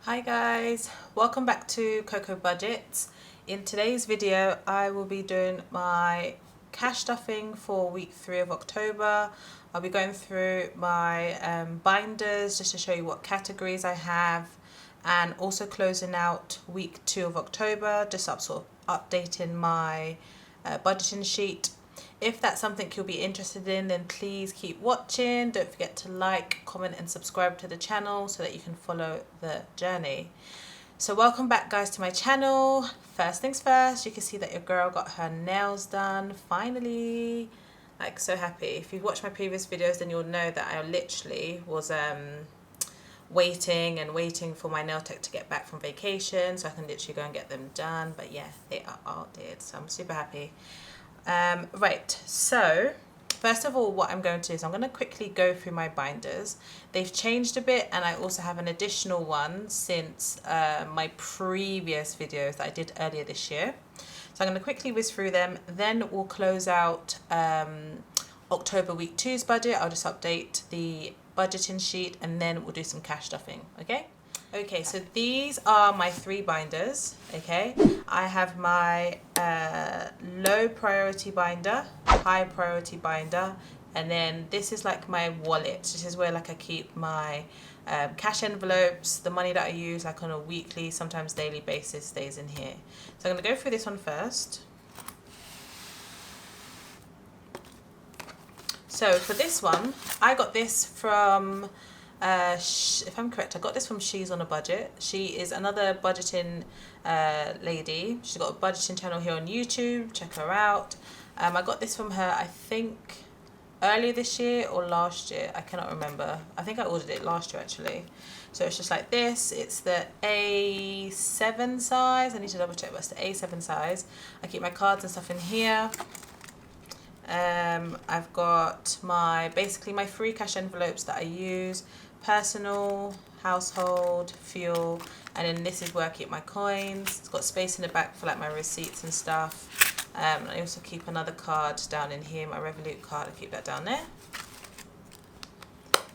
Hi guys, welcome back to CoCo Budgets. In today's video I will be doing my cash stuffing for week 3 of October. I'll be going through my binders just to show you what categories I have, and also closing out week 2 of October, just sort of updating my budgeting sheet. If that's something you'll be interested in, then please keep watching. Don't forget to like, comment and subscribe to the channel so that you can follow the journey. So welcome back guys to my channel. First things first, you can see that your girl got her nails done finally. Like, so happy. If you've watched my previous videos, then you'll know that I literally was waiting for my nail tech to get back from vacation so I can literally go and get them done. But yeah, they are all did, so I'm super happy. Right, so first of all, what I'm going to do is I'm going to quickly go through my binders. They've changed a bit, and I also have an additional one since my previous videos that I did earlier this year. So I'm going to quickly whiz through them, then we'll close out October week 2's budget. I'll just update the budgeting sheet and then we'll do some cash stuffing, okay? Okay, so these are my 3 binders, okay? I have my low priority binder, high priority binder, and then this is like my wallet. This is where like I keep my cash envelopes, the money that I use like on a weekly, sometimes daily basis stays in here. So I'm gonna go through this one first. So for this one, I got this from if I'm correct, I got this from She's on a Budget. She is another budgeting lady. She's got a budgeting channel here on YouTube. Check her out. I got this from her, I think, earlier this year or last year. I cannot remember. I think I ordered it last year actually. So it's just like this. It's the A7 size. I need to double check, but it's the A7 size. I keep my cards and stuff in here. I've got basically my 3 cash envelopes that I use: personal, household, fuel, and then this is where I keep my coins. It's got space in the back for like my receipts and stuff. I also keep another card down in here, my Revolut card. I keep that down there.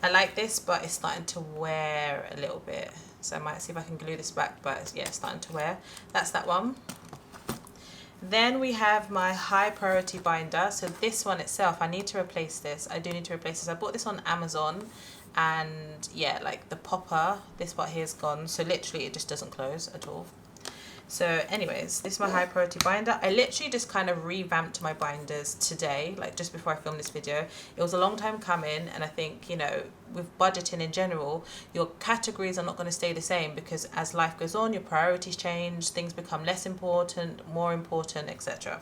I like this, but it's starting to wear a little bit, so I might see if I can glue this back, but yeah, it's starting to wear. That's that one. Then we have my high priority binder. So this one itself, I need to replace this. I do need to replace this. I bought this on Amazon, and yeah, like the popper, this part here is gone. So literally it just doesn't close at all. So anyways, this is my high priority binder. I literally just kind of revamped my binders today, like just before I filmed this video. It was a long time coming, and I think, you know, with budgeting in general, your categories are not going to stay the same, because as life goes on, your priorities change, things become less important, more important, etc.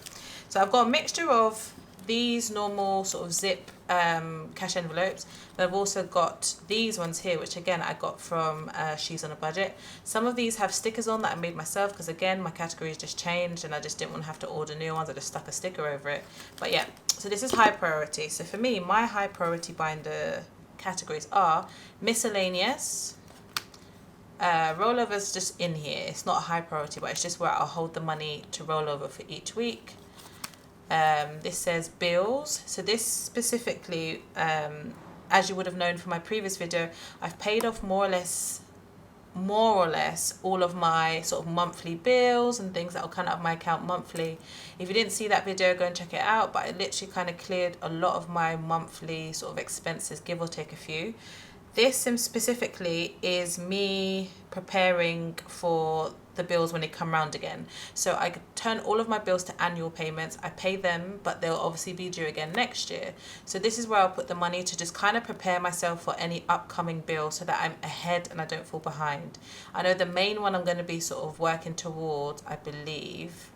So I've got a mixture of these normal sort of zip cash envelopes, but I've also got these ones here, which again I got from She's on a Budget. Some of these have stickers on that I made myself, because again my categories just changed and I just didn't want to have to order new ones. I just stuck a sticker over it. But yeah, so this is high priority. So for me, my high priority binder categories are miscellaneous, rollovers just in here. It's not a high priority, but it's just where I'll hold the money to roll over for each week. This says bills. So this specifically, as you would have known from my previous video, I've paid off more or less all of my sort of monthly bills and things that will come out of my account monthly. If you didn't see that video, go and check it out. But I literally kind of cleared a lot of my monthly sort of expenses, give or take a few. This specifically is me preparing for the bills when they come round again. So I turn all of my bills to annual payments. I pay them, but they'll obviously be due again next year. So this is where I'll put the money to just kind of prepare myself for any upcoming bill, so that I'm ahead and I don't fall behind. I know the main one I'm going to be sort of working towards, I believe,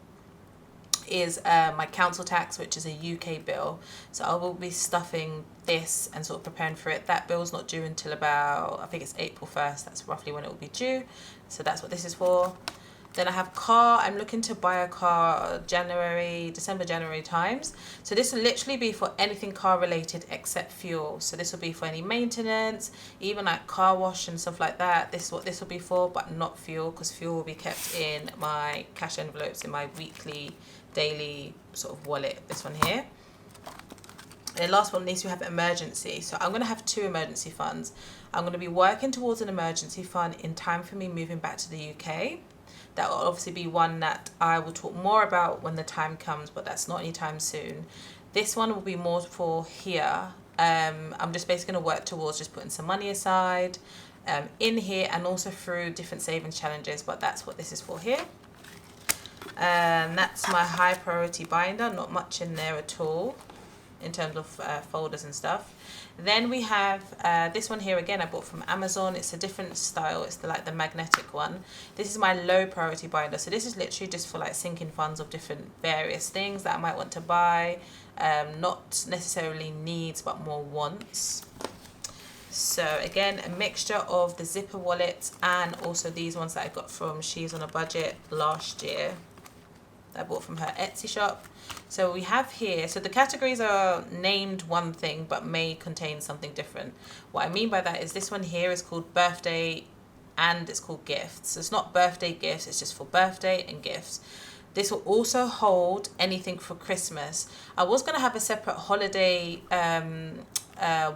is my council tax, which is a UK bill. So I will be stuffing this and sort of preparing for it. That bill's not due until about, I think it's April 1st. That's roughly when it will be due. So that's what this is for. Then I have car. I'm looking to buy a car December, January times. So this will literally be for anything car related except fuel. So this will be for any maintenance, even like car wash and stuff like that. This is what this will be for, but not fuel, because fuel will be kept in my cash envelopes in my weekly, daily sort of wallet. This one here. And last but not least, we have emergency. So I'm going to have 2 emergency funds. I'm going to be working towards an emergency fund in time for me moving back to the UK. That will obviously be one that I will talk more about when the time comes, but that's not anytime soon. This one will be more for here. I'm just basically going to work towards just putting some money aside in here and also through different savings challenges, but that's what this is for here. And that's my high priority binder, not much in there at all in terms of folders and stuff. Then we have this one here again I bought from Amazon. It's a different style. It's like the magnetic one. This is my low priority binder. So this is literally just for like sinking funds of different various things that I might want to buy. Not necessarily needs but more wants. So again, a mixture of the zipper wallet and also these ones that I got from She's on a Budget last year. I bought from her Etsy shop. So we have here, so the categories are named one thing but may contain something different. What I mean by that is this one here is called birthday and it's called gifts. So it's not birthday gifts, it's just for birthday and gifts. This will also hold anything for Christmas. I was going to have a separate holiday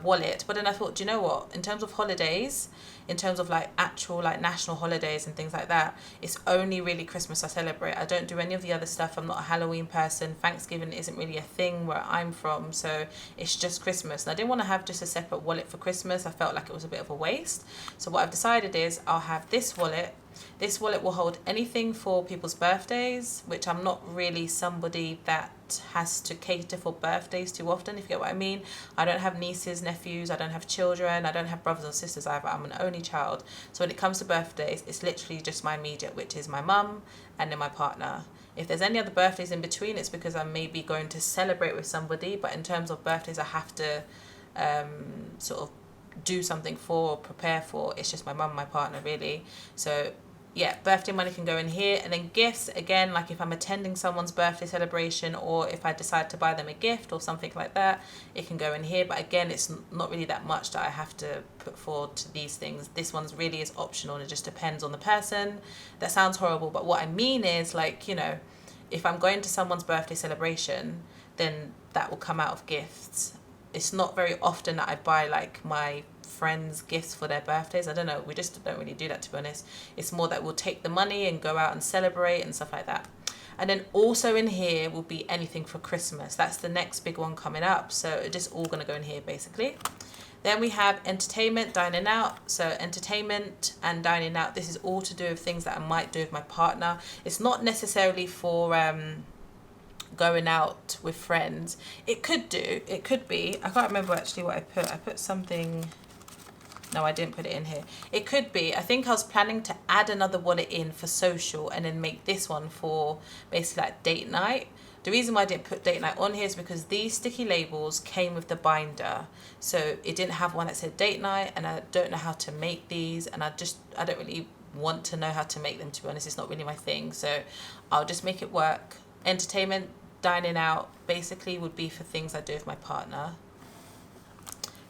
wallet, but then I thought, do you know what, in terms of holidays, in terms of like actual like national holidays and things like that, it's only really Christmas I celebrate. I don't do any of the other stuff. I'm not a Halloween person. Thanksgiving isn't really a thing where I'm from, so it's just Christmas. And I didn't want to have just a separate wallet for Christmas. I felt like it was a bit of a waste. So what I've decided is I'll have this wallet. This wallet will hold anything for people's birthdays, which I'm not really somebody that has to cater for birthdays too often, if you get what I mean. I don't have nieces, nephews, I don't have children, I don't have brothers or sisters either. I'm an only child. So when it comes to birthdays, it's literally just my immediate, which is my mum and then my partner. If there's any other birthdays in between, it's because I'm maybe going to celebrate with somebody, but in terms of birthdays I have to sort of do something for or prepare for. It's just my mum and my partner really. So yeah, birthday money can go in here. And then gifts, again, like if I'm attending someone's birthday celebration or if I decide to buy them a gift or something like that, it can go in here. But again, it's not really that much that I have to put forward to these things. This one's really is optional and it just depends on the person. That sounds horrible, but what I mean is, like, you know, if I'm going to someone's birthday celebration, then that will come out of gifts. It's not very often that I buy like my friends gifts for their birthdays. I don't know, we just don't really do that, to be honest. It's more that we'll take the money and go out and celebrate and stuff like that. And then also in here will be anything for Christmas. That's the next big one coming up, so it's just all going to go in here basically. Then we have entertainment, dining out. So entertainment and dining out, this is all to do with things that I might do with my partner. It's not necessarily for going out with friends. It could be, I can't remember actually what I put something. No, I didn't put it in here. It could be, I think I was planning to add another wallet in for social and then make this one for basically like date night. The reason why I didn't put date night on here is because these sticky labels came with the binder. So it didn't have one that said date night, and I don't know how to make these, and I don't really want to know how to make them, to be honest. It's not really my thing. So I'll just make it work. Entertainment, dining out basically would be for things I do with my partner.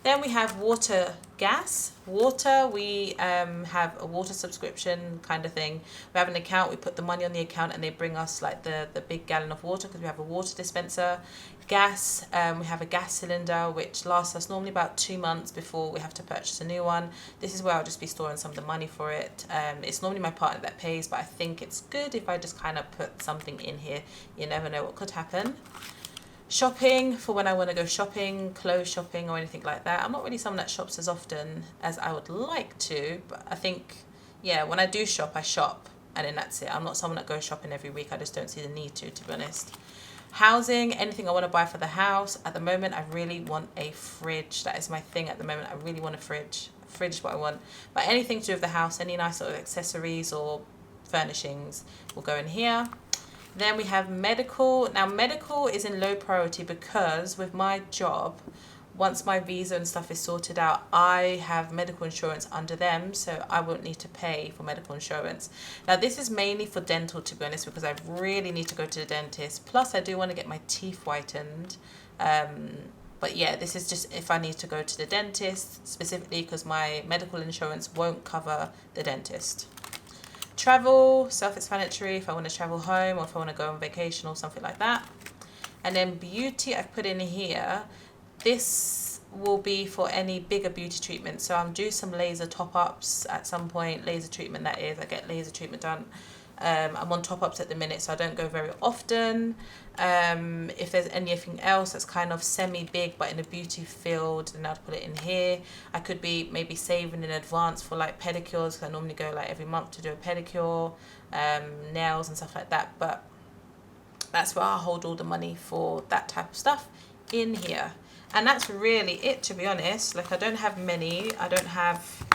Then we have water, gas. Water, we have a water subscription kind of thing. We have an account, we put the money on the account and they bring us like the big gallon of water because we have a water dispenser. Gas, we have a gas cylinder which lasts us normally about 2 months before we have to purchase a new one. This is where I'll just be storing some of the money for it. It's normally my partner that pays, but I think it's good if I just kind of put something in here. You never know what could happen. Shopping, for when I want to go shopping, clothes shopping or anything like that. I'm not really someone that shops as often as I would like to, but I think, yeah, when I do shop, I shop and then that's it. I'm not someone that goes shopping every week. I just don't see the need to be honest. Housing, anything I want to buy for the house. At the moment, I really want a fridge. That is my thing at the moment. I really want a fridge. Fridge is what I want. But anything to do with the house, any nice sort of accessories or furnishings will go in here. Then we have medical. Now medical is in low priority because with my job, once my visa and stuff is sorted out, I have medical insurance under them, so I won't need to pay for medical insurance. Now this is mainly for dental, to be honest, because I really need to go to the dentist. Plus I do want to get my teeth whitened. But yeah, this is just if I need to go to the dentist specifically because my medical insurance won't cover the dentist. Travel, self-explanatory, if I want to travel home or if I want to go on vacation or something like that. And then beauty, I've put in here. this will be for any bigger beauty treatment. So I'm due some laser top-ups at some point, laser treatment that is. I get laser treatment done. I'm on top-ups at the minute, so I don't go very often. If there's anything else that's kind of semi-big but in a beauty field, then I'd put it in here. I could be maybe saving in advance for like pedicures, because I normally go like every month to do a pedicure, nails and stuff like that. But that's where I hold all the money for that type of stuff in here. And that's really it, to be honest. Like, I don't have many. I don't have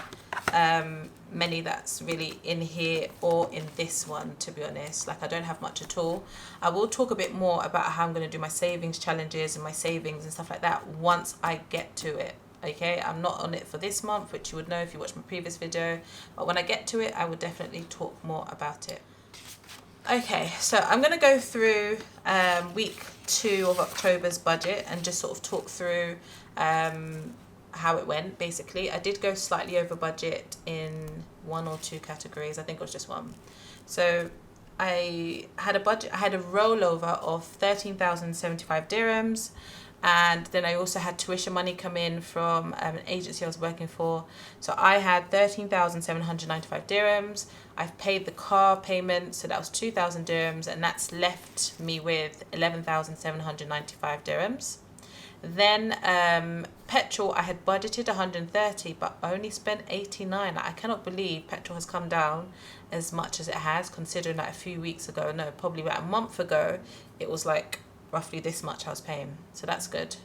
many that's really in here or in this one, to be honest. Like, I don't have much at all. I will talk a bit more about how I'm going to do my savings challenges and my savings and stuff like that once I get to it. Okay, I'm not on it for this month, which you would know if you watched my previous video, but when I get to it, I will definitely talk more about it. Okay, so I'm going to go through week 2 of October's budget and just sort of talk through how it went. Basically, I did go slightly over budget in 1 or 2 categories. I think it was just one. So I had a rollover of 13,075 dirhams. And then I also had tuition money come in from an agency I was working for. So I had 13,795 dirhams. I've paid the car payment, so that was 2,000 dirhams, and that's left me with 11,795 dirhams. Then petrol, I had budgeted 130, but only spent 89. I cannot believe petrol has come down as much as it has, considering that a few weeks ago, no, probably about a month ago, it was like roughly this much I was paying. So that's good.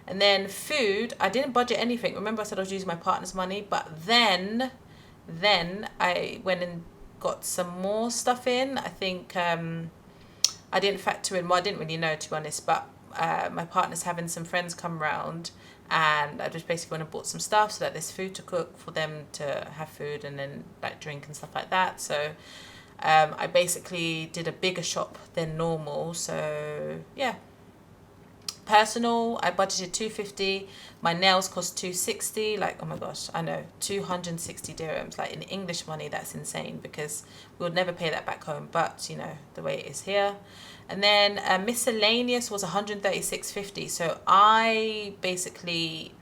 And then food, I didn't budget anything. Remember I said I was using my partner's money, but then I went and got some more stuff in. I think I didn't factor in, well, I didn't really know, to be honest, but my partner's having some friends come round, and I just basically went and bought some stuff so that there's food to cook for them to have food, and then like drink and stuff like that. So I basically did a bigger shop than normal. So yeah. Personal, I budgeted 250. My nails cost 260. Like, oh my gosh, I know, 260 dirhams. Like, in English money, that's insane, because we would never pay that back home, but you know the way it is here. And then miscellaneous was 136.50. So I basically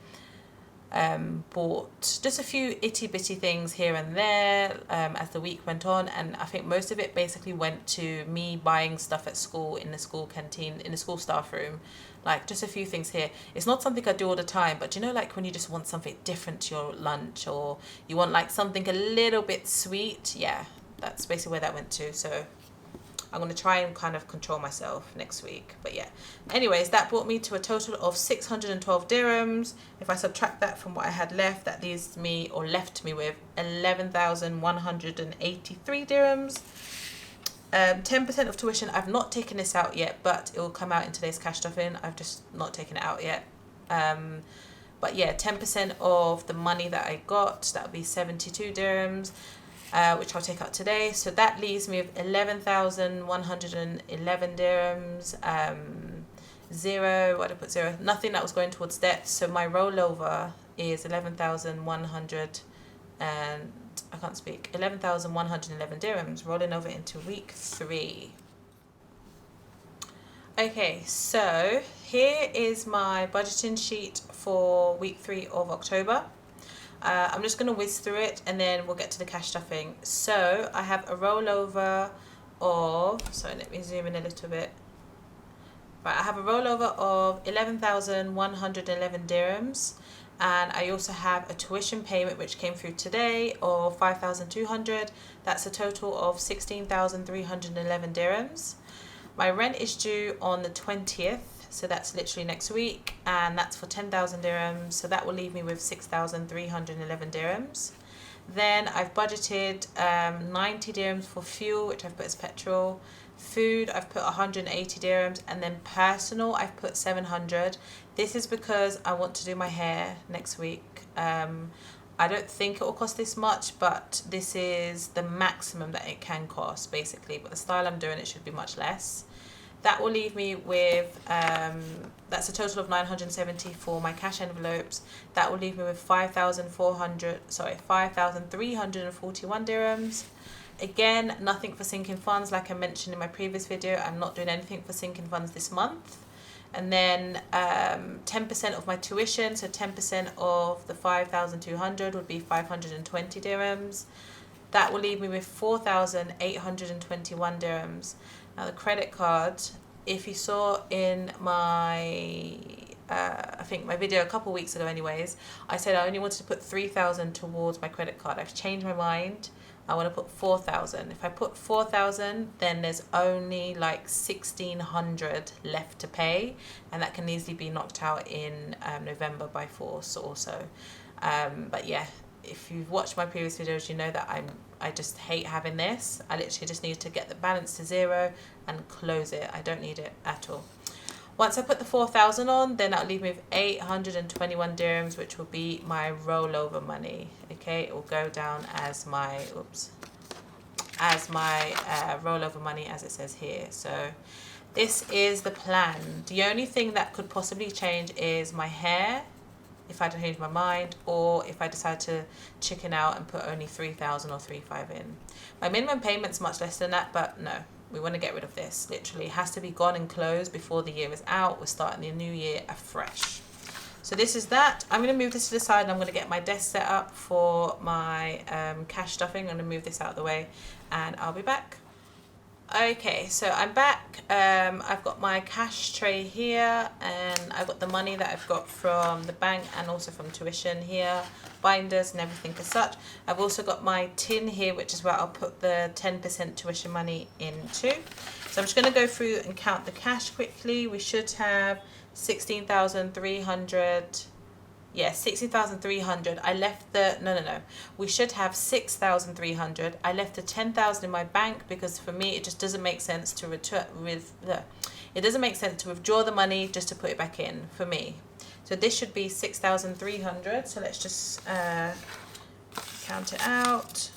bought just a few itty bitty things here and there as the week went on, and I think most of it basically went to me buying stuff at school, in the school canteen, in the school staff room. Like, just a few things here. It's not something I do all the time, but you know, like when you just want something different to your lunch, or you want like something a little bit sweet, yeah, that's basically where that went to. So I'm going to try and kind of control myself next week. But yeah, anyways, that brought me to a total of 612 dirhams. If I subtract that from what I had left, that leaves me, or left me with, 11,183 dirhams. 10% of tuition, I've not taken this out yet, but it will come out in today's cash stuffing. I've just not taken it out yet. But yeah, 10% of the money that I got, that would be 72 dirhams. Which I'll take out today. So that leaves me with 11,111 dirhams. Zero, what did I put? Zero, nothing that was going towards debt. So my rollover is 11,100 and I can't speak. 11,111 dirhams rolling over into week 3. Okay, so here is my budgeting sheet for week 3 of October. I'm just going to whiz through it and then we'll get to the cash stuffing. So I have a rollover of, sorry, let me zoom in a little bit. Right, I have a rollover of 11,111 dirhams, and I also have a tuition payment which came through today of 5,200. That's a total of 16,311 dirhams. My rent is due on the 20th. So that's literally next week, and that's for 10,000 dirhams. So that will leave me with 6,311 dirhams. Then I've budgeted 90 dirhams for fuel, which I've put as petrol. Food, I've put 180 dirhams, and then personal, I've put 700. This is because I want to do my hair next week. I don't think it will cost this much, but this is the maximum that it can cost, basically. But the style I'm doing, it should be much less. That will leave me with, that's a total of 970 for my cash envelopes. That will leave me with 5,341 dirhams. Again, nothing for sinking funds. Like I mentioned in my previous video, I'm not doing anything for sinking funds this month. And then 10% of my tuition, so 10% of the 5,200 would be 520 dirhams. That will leave me with 4,821 dirhams. Now the credit card, if you saw in my, I think my video a couple weeks ago anyways, I said I only wanted to put 3,000 towards my credit card. I've changed my mind. I want to put 4,000. If I put 4,000, then there's only like 1,600 left to pay, and that can easily be knocked out in November by force also. But yeah, if you've watched my previous videos, you know that I just hate having this. I literally just need to get the balance to zero and close it. I don't need it at all. Once I put the 4,000 on, then that'll leave me with 821 dirhams, which will be my rollover money. Okay, it will go down as my rollover money, as it says here. So this is the plan. The only thing that could possibly change is my hair, if I change my mind, or if I decide to chicken out and put only 3,000 or 3,500 in. My minimum payment's much less than that, but no, we want to get rid of this. Literally, it has to be gone and closed before the year is out. We're starting the new year afresh. So this is that. I'm going to move this to the side, and I'm going to get my desk set up for my cash stuffing. I'm going to move this out of the way, and I'll be back. Okay, so I'm back. I've got my cash tray here, and I've got the money that I've got from the bank and also from tuition here, binders and everything as such. I've also got my tin here, which is where I'll put the 10% tuition money into. So I'm just going to go through and count the cash quickly. We should have 16,300. Yeah, 16,300. I left the, no. We should have 6,300. I left the 10,000 in my bank because for me it just doesn't make sense to withdraw the money just to put it back in for me. So this should be 6,300. So let's just count it out.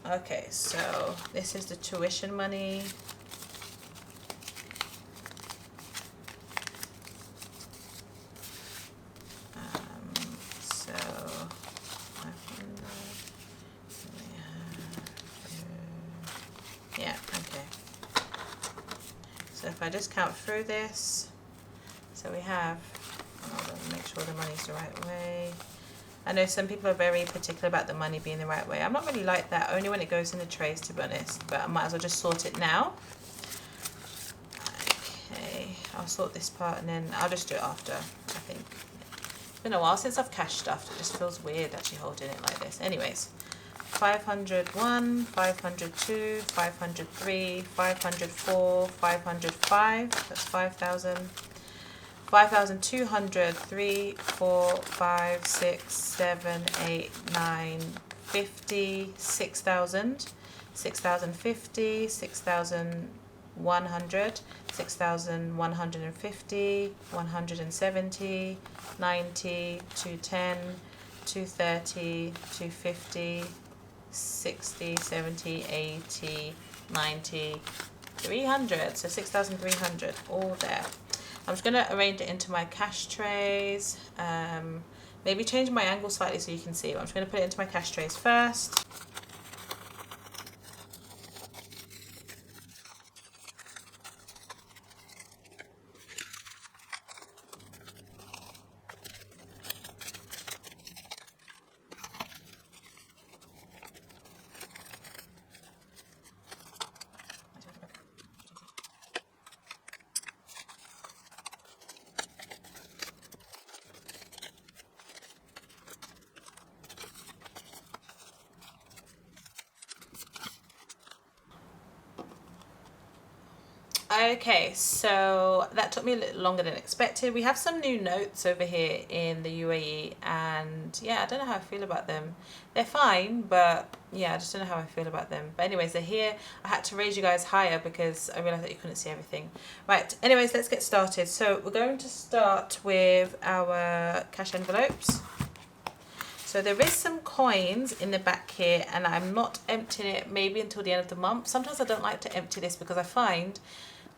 Okay, so this is the tuition money. Yeah, okay. So if I just count through this, so we have, make sure the money's the right way. I know some people are very particular about the money being the right way. I'm not really like that, only when it goes in the trays, to be honest, but I might as well just sort it now. Okay, I'll sort this part and then I'll just do it after, I think. It's been a while since I've cash stuffed. It just feels weird actually holding it like this. Anyways, 501, 502, 503, 504, 505, that's 5,000. 5,200, 3, 4, 5, 6, 7, 8, 9, 50, 6,000, 6,050, 6,100, 6,150, 170, 90, 210, 230, 250, 60, 70, 80, 90, 300. So 6,300 all there. I'm just going to arrange it into my cash trays. Maybe change my angle slightly so you can see. I'm just going to put it into my cash trays first. Okay, so that took me a little longer than expected. We have some new notes over here in the UAE, and yeah, I don't know how I feel about them. They're fine, but yeah, I just don't know how I feel about them. But anyways, they're here. I had to raise you guys higher because I realized that you couldn't see everything. Right, anyways, let's get started. So we're going to start with our cash envelopes. So there is some coins in the back here, and I'm not emptying it maybe until the end of the month. Sometimes I don't like to empty this because I find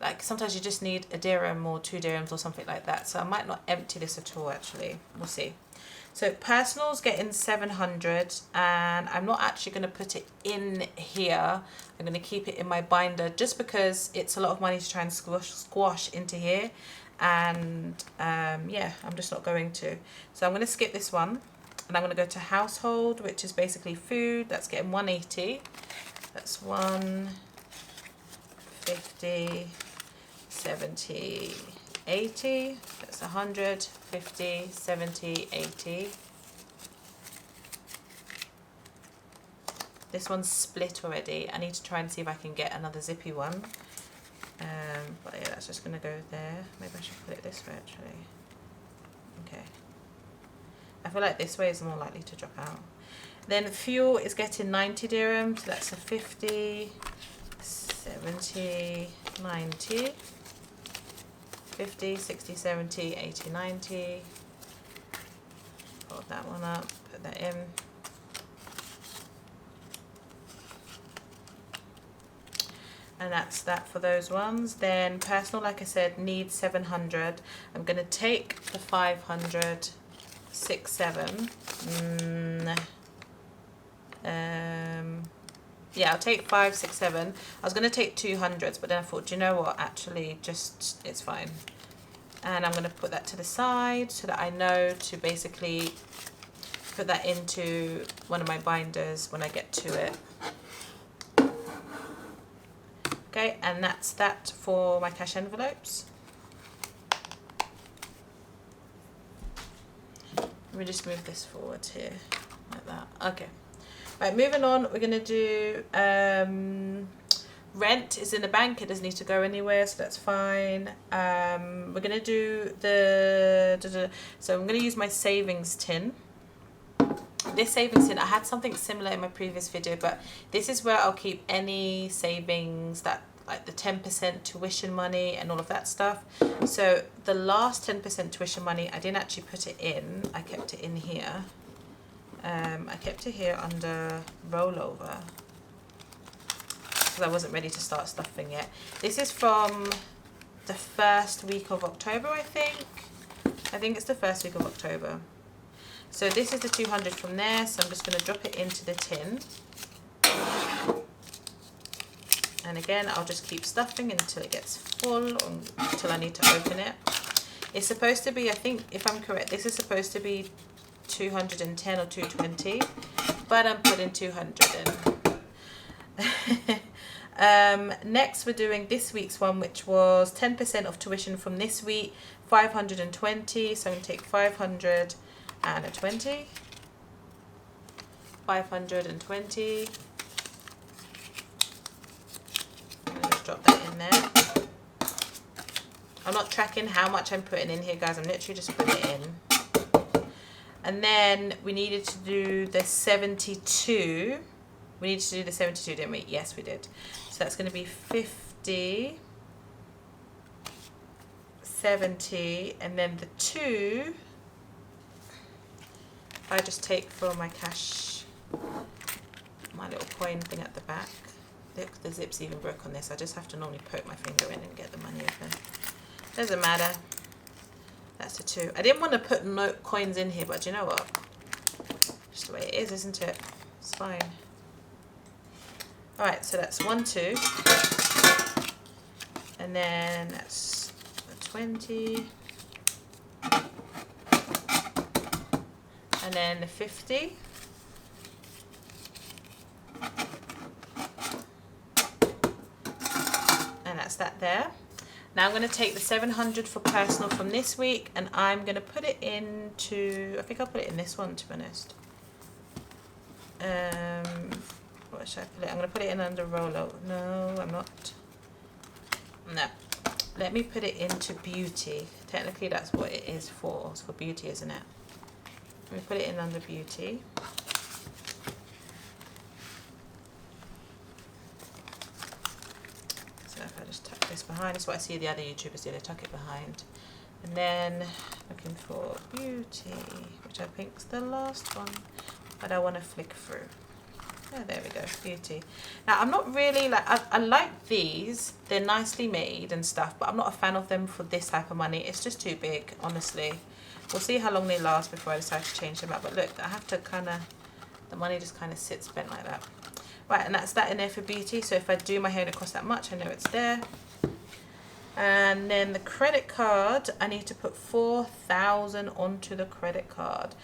like sometimes you just need a dirham or 2 dirhams or something like that. So I might not empty this at all actually. We'll see. So personal's getting 700, and I'm not actually going to put it in here. I'm going to keep it in my binder just because it's a lot of money to try and squash into here. And yeah, I'm just not going to. So I'm going to skip this one, and I'm going to go to household, which is basically food. That's getting 180. That's 150, 70, 80. That's 100, 50, 70, 80. This one's split already. I need to try and see if I can get another zippy one. But yeah, that's just going to go there. Maybe I should put it this way actually. Okay. I feel like this way is more likely to drop out. Then fuel is getting 90 dirham, so that's a 50, 70, 90, 50, 60, 70, 80, 90. Fold that one up, put that in. And that's that for those ones. Then personal, like I said, needs 700. I'm going to take the 500, 6, 7. Yeah, I'll take 5, 6, 7. I was going to take 200s, but then I thought, do you know what? Actually, just it's fine. And I'm going to put that to the side so that I know to basically put that into one of my binders when I get to it. Okay, and that's that for my cash envelopes. Let me just move this forward here, like that. Okay. Right, moving on, we're going to do rent is in the bank. It doesn't need to go anywhere, so that's fine. We're going to do so I'm going to use my savings tin. This savings tin, I had something similar in my previous video, but this is where I'll keep any savings that like the 10% tuition money and all of that stuff. So the last 10% tuition money, I didn't actually put it in. I kept it in here. I kept it here under rollover because I wasn't ready to start stuffing it. This is from the first week of October, I think. I think it's the first week of October. So this is the 200 from there, so I'm just going to drop it into the tin. And again, I'll just keep stuffing until it gets full, or until I need to open it. It's supposed to be, I think, if I'm correct, this is supposed to be 210 or 220, but I'm putting 200 in. Next, we're doing this week's one, which was 10% of tuition from this week, 520. So I'm going to take 500 and a 20. 520. I'm going to just drop that in there. I'm not tracking how much I'm putting in here, guys. I'm literally just putting it in. And then we needed to do the 72. We needed to do the 72, didn't we? Yes, we did. So that's going to be 50, 70, and then the 2, I just take from my cash, my little coin thing at the back. Look, the zip's even broke on this. I just have to normally poke my finger in and get the money open. Doesn't matter. That's the 2. I didn't want to put no coins in here, but do you know what? Just the way it is, isn't it? It's fine. Alright, so that's 1, 2. And then that's the 20. And then the 50. And that's that there. Now I'm going to take the 700 for personal from this week, and I'm going to put it into, I think I'll put it in this one, to be honest. What should I put it? I'm going to put it in under rollover. No, I'm not. No. Let me put it into beauty. Technically that's what it is for. It's for beauty, isn't it? Let me put it in under beauty. If I just tuck this behind, that's what I see the other YouTubers do, they tuck it behind. And then looking for beauty, which I think is the last one, but I want to flick through. Oh, there we go, beauty. Now I'm not really like, I like these, they're nicely made and stuff, but I'm not a fan of them for this type of money. It's just too big, honestly. We'll see how long they last before I decide to change them out. But look, I have to kind of, the money just kind of sits bent like that. Right, and that's that in there for beauty. So if I do my hair and it costs that much, I know it's there. And then the credit card, I need to put 4,000 onto the credit card.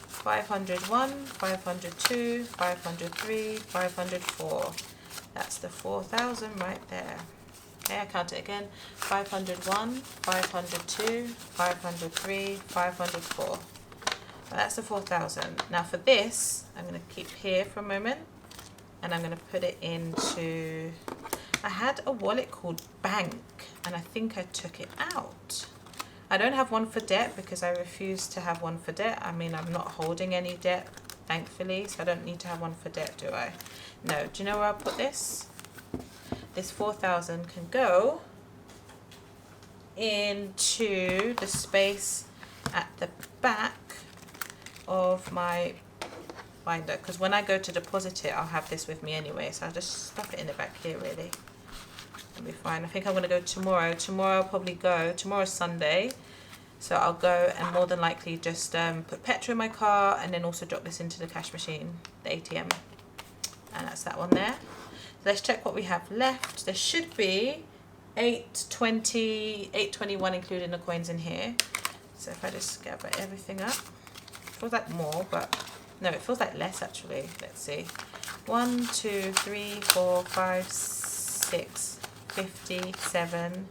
501, 502, 503, 504. That's the 4,000 right there. Okay, I count it again. 501, 502, 503, 504. That's the 4,000. Now for this, I'm going to keep here for a moment, and I'm going to put it into, I had a wallet called Bank, and I think I took it out. I don't have one for debt because I refuse to have one for debt. I mean, I'm not holding any debt, thankfully, so I don't need to have one for debt, do I? No. Do you know where I'll put this? This 4,000 can go into the space at the back of my binder, because when I go to deposit it, I'll have this with me anyway, so I'll just stuff it in the back here, really. It'll be fine. I think I'm going to go tomorrow. Tomorrow I'll probably go. Tomorrow's Sunday, so I'll go and more than likely just put petrol in my car and then also drop this into the cash machine, the ATM. And that's that one there. So let's check what we have left. There should be 820, 821 including the coins in here. So if I just gather everything up, it feels like more, but no, it feels like less actually. Let's see. 1, 2, 3, 4, 5, 6. 50, 7,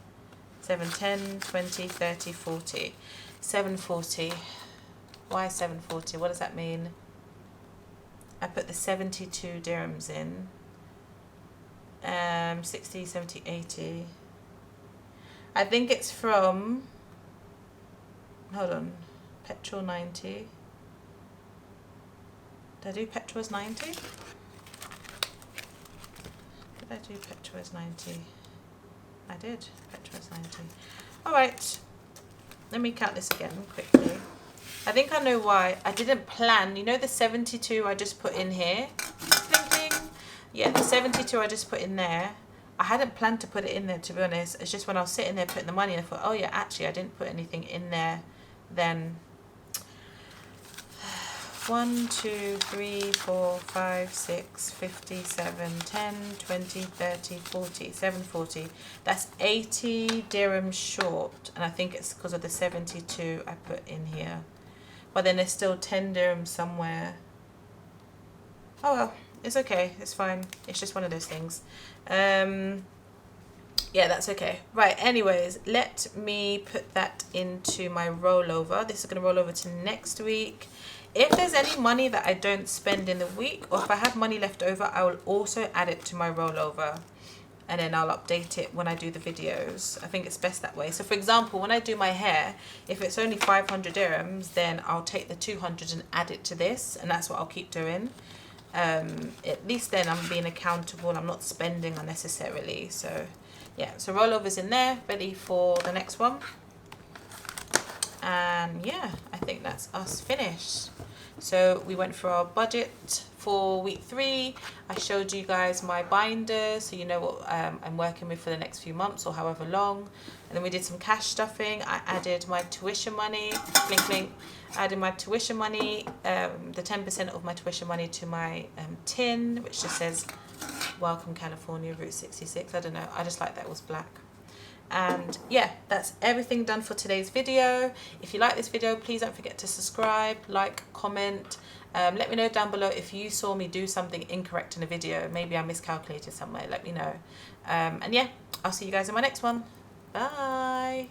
10, 20, 30, 40. 740. Why 740? What does that mean? I put the 72 dirhams in. 60, 70, 80. I think it's from, hold on, petrol 90. Did I do petrol as 90? Did I do petrol as 90? I did. Petrol as 90. Alright. Let me count this again quickly. I think I know why. I didn't plan. You know the 72 I just put in here? Bling, bling. Yeah, the 72 I just put in there. I hadn't planned to put it in there, to be honest. It's just when I was sitting there putting the money in, I thought, oh yeah, actually I didn't put anything in there then. 1, 2, 3, 4, 5, 6, 57, 10, 20, 30, 40, 740. That's 80 dirhams short, and I think it's because of the 72 I put in here. But then there's still 10 dirhams somewhere. Oh well, it's okay, it's fine. It's just one of those things. Yeah, that's okay. Right, anyways, let me put that into my rollover. This is going to roll over to next week. If there's any money that I don't spend in the week, or if I have money left over, I will also add it to my rollover, and then I'll update it when I do the videos. I think it's best that way. So for example, when I do my hair, if it's only 500 dirhams, then I'll take the 200 and add it to this, and that's what I'll keep doing. At least then I'm being accountable, I'm not spending unnecessarily. So yeah, so rollovers in there, ready for the next one. And yeah, I think that's us finished. So we went for our budget for week 3. I showed you guys my binder, so you know what I'm working with for the next few months or however long. And then we did some cash stuffing. I added my tuition money, blink blink. I added my tuition money, the 10% of my tuition money to my tin, which just says Welcome California Route 66. I don't know, I just like that it was black. And yeah, that's everything done for today's video. If you like this video, please don't forget to subscribe, like, comment. Let me know down below if you saw me do something incorrect in a video. Maybe I miscalculated somewhere. Let me know. And yeah, I'll see you guys in my next one. Bye.